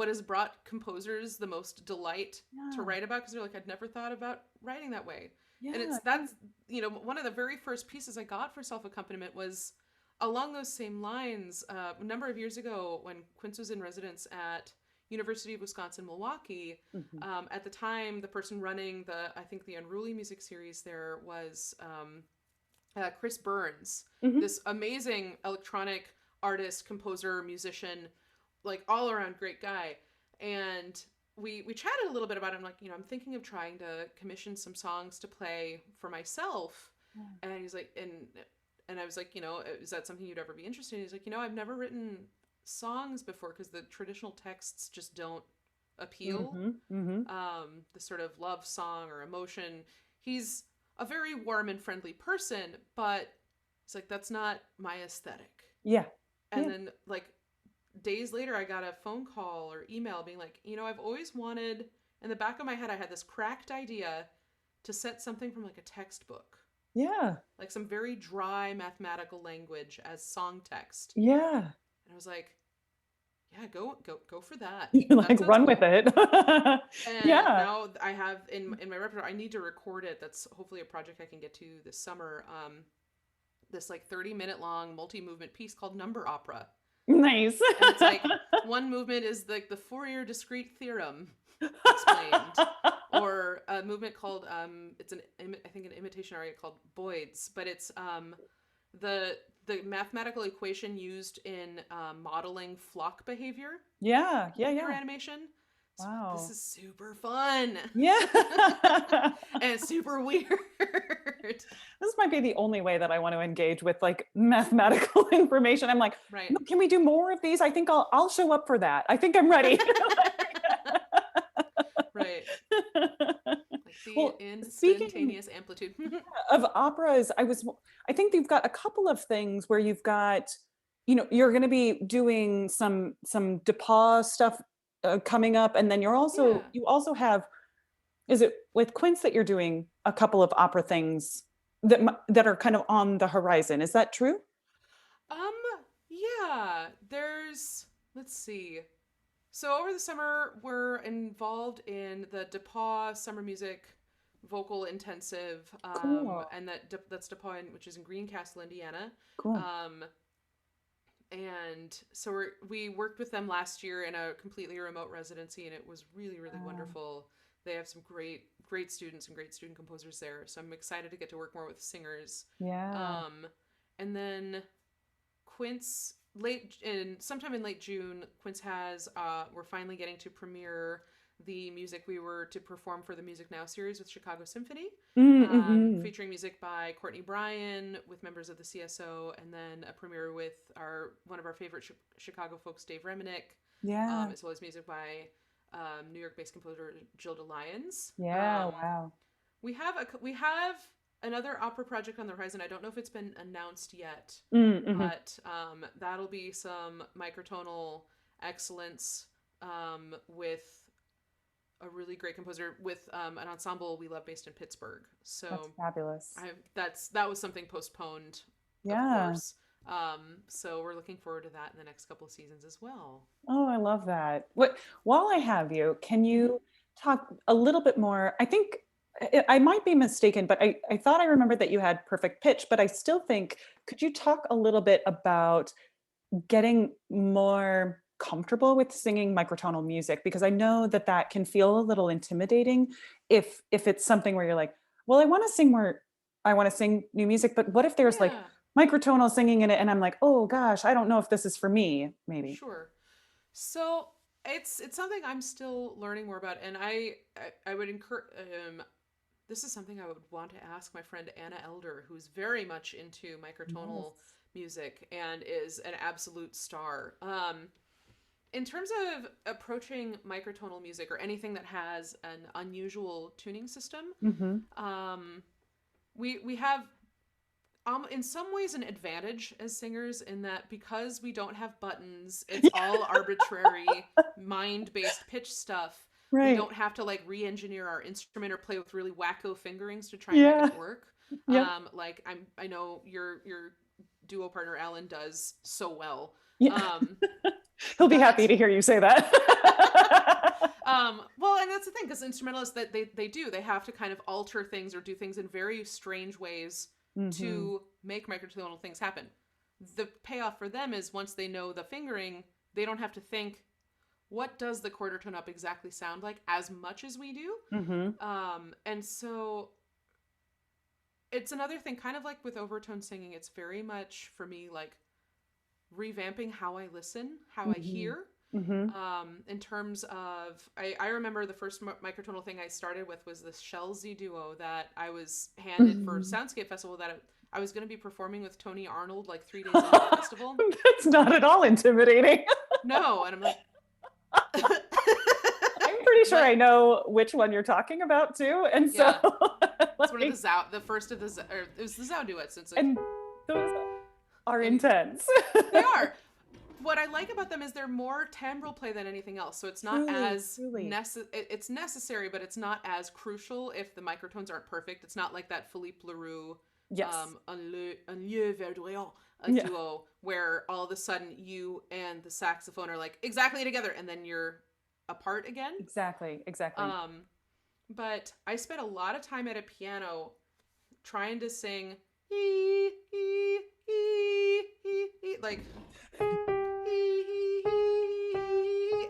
has brought composers the most delight to Yeah, write about, because they're like, I'd never thought about writing that way. And yeah, that's one of the very first pieces I got for self accompaniment was along those same lines. A number of years ago, when Quince was in residence at University of Wisconsin Milwaukee, mhm, at the time the person running I think the Unruly music series there was Chris Burns, mhm. this amazing electronic artist, composer, musician, like all around great guy. And we chatted a little bit about it. I'm like, I'm thinking of trying to commission some songs to play for myself. Yeah. And he's like, and I was like, is that something you'd ever be interested in? He's like, I've never written songs before because the traditional texts just don't appeal. Mhm, mhm. The sort of love song or emotion. He's a very warm and friendly person, but it's like, that's not my aesthetic. Yeah, And yeah. then like days later, I got a phone call or email being like, I've always wanted, in the back of my head, I had this cracked idea to set something from like a textbook, Yeah, like some very dry mathematical language as song text. yeah. And I was like, yeah, go for that. That Like sounds run with cool. it. And Yeah. now I have in my repertoire, I need to record it. That's hopefully a project I can get to this summer. This like 30-minute long multi-movement piece called Number Opera. Nice. And it's like one movement is like the Fourier discrete theorem explained, or a movement called it's an I think an imitation aria called Boyd's, but it's the mathematical equation used in modeling flock behavior Yeah, in yeah, computer yeah. animation. So this Wow. is super fun Yeah. and super weird. This might be the only way that I want to engage with like mathematical information. I'm like, Right. "No, can we do more of these? I think I'll show up for that. I think I'm ready." Right. Like the Well, speaking instantaneous amplitude. of operas, I think you've got a couple of things where you've got, you're going to be doing some DePauw stuff coming up, and then Yeah. you also have, is it with Quince that you're doing a couple of opera things that are kind of on the horizon? Is that true? Um, yeah, let's see. So over the summer, we're involved in the DePauw Summer Music Vocal Intensive, Cool. and that's DePauw, which is in Greencastle, Indiana. Cool. Um, and so we worked with them last year in a completely remote residency, and it was really, really Wow. wonderful. They have some great students and great student composers there. So I'm excited to get to work more with singers. Yeah. Um, and then Quince late in sometime in late June, Quince has we're finally getting to premiere the music we were to perform for the Music Now series with Chicago Symphony, Mm-hmm. featuring music by Courtney Bryan with members of the CSO, and then a premiere with our one of our favorite Chicago folks, Dave Reminick, Yeah. as well as music by New York-based composer Gilda Lyons. Yeah. Wow. We have another opera project on the horizon. I don't know if it's been announced yet, Mm-hmm. but that'll be some microtonal excellence with a really great composer with an ensemble we love based in Pittsburgh. That's So fabulous. that was something postponed, of Yeah. course. So we're looking forward to that in the next couple of seasons as well. Oh, I love that. While I have you, can Mm-hmm. you talk a little bit more? I think I might be mistaken, but I thought I remembered that you had perfect pitch, but I still think, could you talk a little bit about getting more comfortable with singing microtonal music? Because I know that that can feel a little intimidating if it's something where you're like, well, I want to sing new music, but what if there's like Yeah, microtonal singing in it and I'm like, oh gosh, I don't know if this is for me, maybe. sure. So it's something I'm still learning more about, and I would encourage. This is something I would want to ask my friend Anna Elder, who's very much into microtonal Yes. music and is an absolute star. In terms of approaching microtonal music or anything that has an unusual tuning system, Mm-hmm. um, we have in some ways an advantage as singers in that because we don't have buttons, it's all arbitrary mind-based pitch stuff. We Right. don't have to like re-engineer our instrument or play with really wacko fingerings to try and make Yeah. it work. Yep. Like I know your duo partner Alan does so well. Yeah. Um, He'll be happy but to hear you say that. well, and that's the thing because instrumentalists that they have to kind of alter things or do things in very strange ways Hmm. to make microtonal things happen. The payoff for them is once they know the fingering, they don't have to think what does the quarter tone up exactly sound like as much as we do. Hmm. And so it's another thing, kind of like with overtone singing. It's very much for me like revamping how I listen, how I Hmm. hear. Hmm. In terms of, I remember the first microtonal thing I started with was this Shell Z duo that I was handed for Hmm. Soundscape Festival that I was going to be performing with Tony Arnold like 3 days into the festival. That's not at all intimidating. No, and I'm like, I'm pretty sure I but know which one you're talking about too. And so yeah, it's one of the like, Zao, the first of the, or it was the Zao duets. It's like, and those are and intense. they are. What I like about them is they're more timbral play than anything else. So it's not Truly, as truly. it's necessary, but it's not as crucial if the microtones aren't perfect. It's not like that Philippe Leroux Yes. un lieu verdoyant a Yeah. duo where all of a sudden you and the saxophone are like exactly together and then you're apart again. Exactly. Exactly. Um, but I spent a lot of time at a piano trying to sing like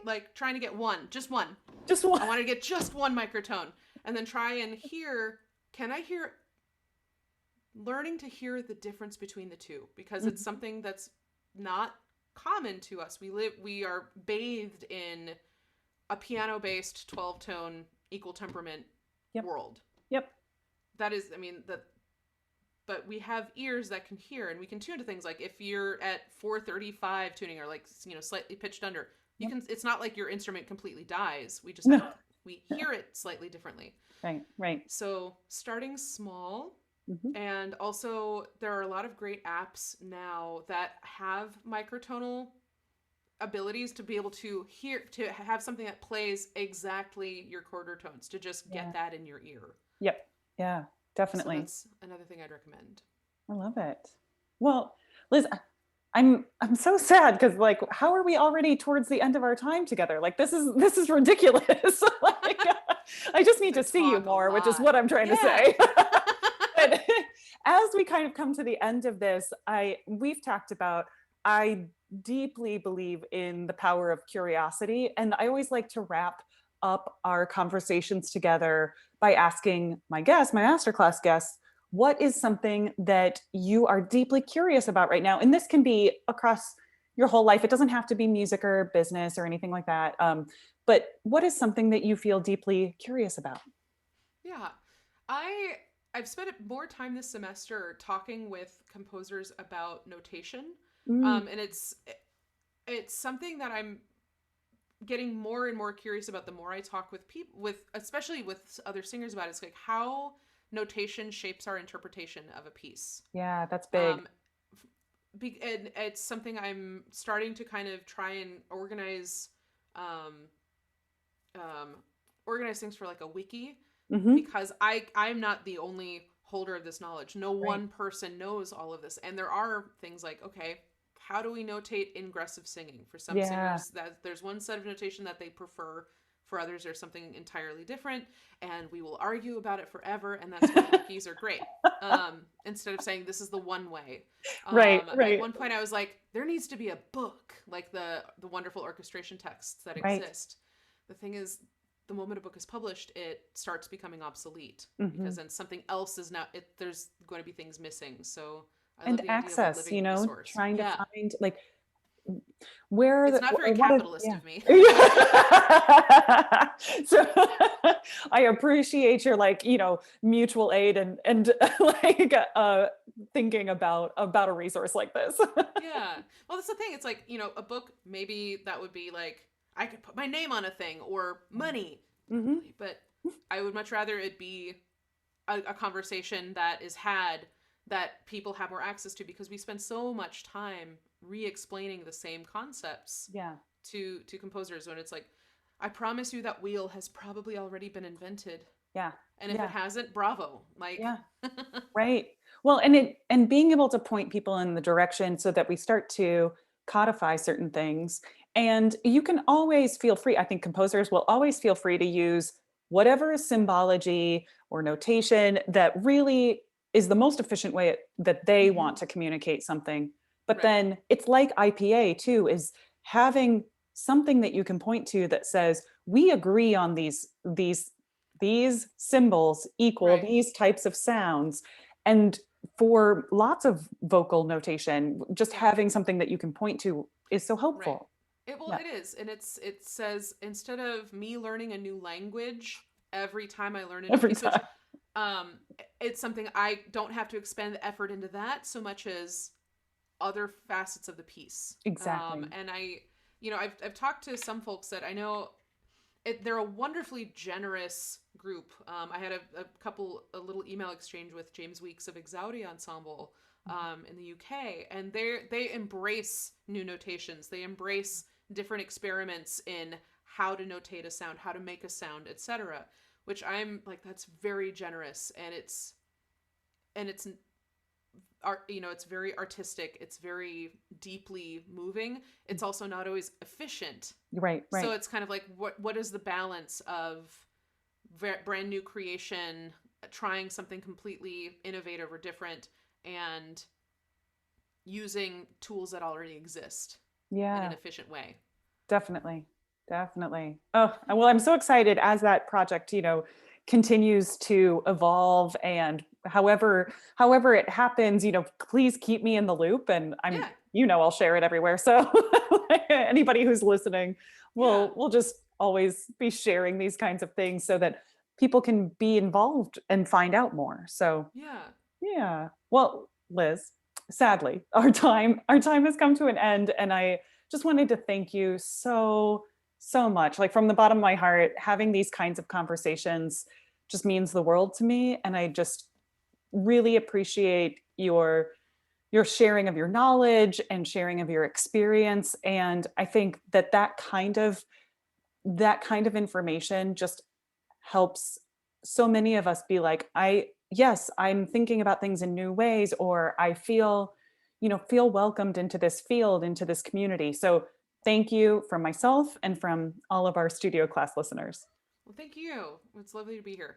like trying to get one, just one. Just one. I wanted to get just one microtone and then try and hear, can I hear, learning to hear the difference between the two because it's something that's not common to us. We are bathed in a piano based 12 tone equal temperament Yep. world. Yep. That is, I mean, but we have ears that can hear and we can tune to things like if you're at 435 tuning or like, slightly pitched under, you can, it's not like your instrument completely dies. We just No. have, we hear it slightly differently. Right. Right. So starting small. Mm-hmm. And also there are a lot of great apps now that have microtonal abilities to be able to hear, to have something that plays exactly your quarter tones, to just get that in your ear. Yep. Yeah, So definitely. that's another thing I'd recommend. I love it. Well, Liz, I'm so sad because like, how are we already towards the end of our time together? Like this is ridiculous. Like, I just need I to see you talk a more, which is lot. what I'm trying to Yeah. say. But as we kind of come to the end of this, we've talked about, I deeply believe in the power of curiosity, and I always like to wrap up our conversations together by asking my guests, my masterclass guests, what is something that you are deeply curious about right now? And this can be across your whole life. It doesn't have to be music or business or anything like that. But what is something that you feel deeply curious about? Yeah. I I've spent more time this semester talking with composers about notation. Mm, And it's something that I'm getting more and more curious about the more I talk with people, with especially with other singers about it. It's like how notation shapes our interpretation of a piece. yeah, that's big. Um, and it's something I'm starting to kind of try and um, um, organize things for like a wiki Hmm. because I'm not the only holder of this knowledge. No Right. one person knows all of this, and there are things like, okay, how do we notate ingressive singing? For some Yeah. singers, that there's one set of notation that they prefer. For others, there's something entirely different, and we will argue about it forever. And that's why wikis are great. Instead of saying this is the one way. Right. At Right. one point, I was like, there needs to be a book like the wonderful orchestration texts that Right. exist. The thing is, the moment a book is published, it starts becoming obsolete Hmm. because then something else is now. There's going to be things missing. So I love And the idea of a access, living resource. trying to Yeah, find like where it's the not very what is, capitalist yeah. of me. So I appreciate your like, mutual aid and like thinking about a resource like this. Yeah. Well, that's the thing. It's like, a book, maybe that would be like, I could put my name on a thing or money, Hmm. but I would much rather it be a conversation that is had that people have more access to because we spend so much time re-explaining the same concepts Yeah. to composers when it's like, I promise you that wheel has probably already been invented. Yeah. And if it Yeah. hasn't, bravo. Like, Yeah. Right. Well, and being able to point people in the direction so that we start to codify certain things. And you can always feel free. I think composers will always feel free to use whatever symbology or notation that really is the most efficient way that they want mhm, to communicate something. But right, then it's like IPA too, is having something that you can point to that says, we agree on these symbols equal right. these types of sounds. And for lots of vocal notation, just Yeah, having something that you can point to is so right. helpful. Well, Yeah. it is, and it says instead of me learning a new language every time I learn a new Every piece, which time. um, it's something I don't have to expend the effort into that so much as other facets of the piece. Exactly. And I've talked to some folks that I know they're a wonderfully generous group. I had a little email exchange with James Weeks of Exaudi Ensemble in the UK, and they embrace new notations. They embrace different experiments in how to notate a sound, how to make a sound, etc. Which I'm like, that's very generous, and it's art, it's very artistic, it's very deeply moving. It's also not always efficient. Right, So right. it's kind of like, what is the balance of brand new creation, trying something completely innovative or different, and using tools that already exist in an Yeah, efficient way. definitely. Definitely. Oh, well, I'm so excited as that project, continues to evolve, and however it happens, please keep me in the loop, and Yeah, I'll share it everywhere. So anybody who's listening yeah, will just always be sharing these kinds of things so that people can be involved and find out more. So yeah. yeah. Well, Liz, sadly, our time has come to an end, and I just wanted to thank you so much. Like from the bottom of my heart, having these kinds of conversations just means the world to me, and I just really appreciate your sharing of your knowledge and sharing of your experience, and I think that kind of information just helps so many of us be like, yes, I'm thinking about things in new ways, or I feel welcomed into this field, into this community. So thank you from myself and from all of our studio class listeners. Well, thank you. It's lovely to be here.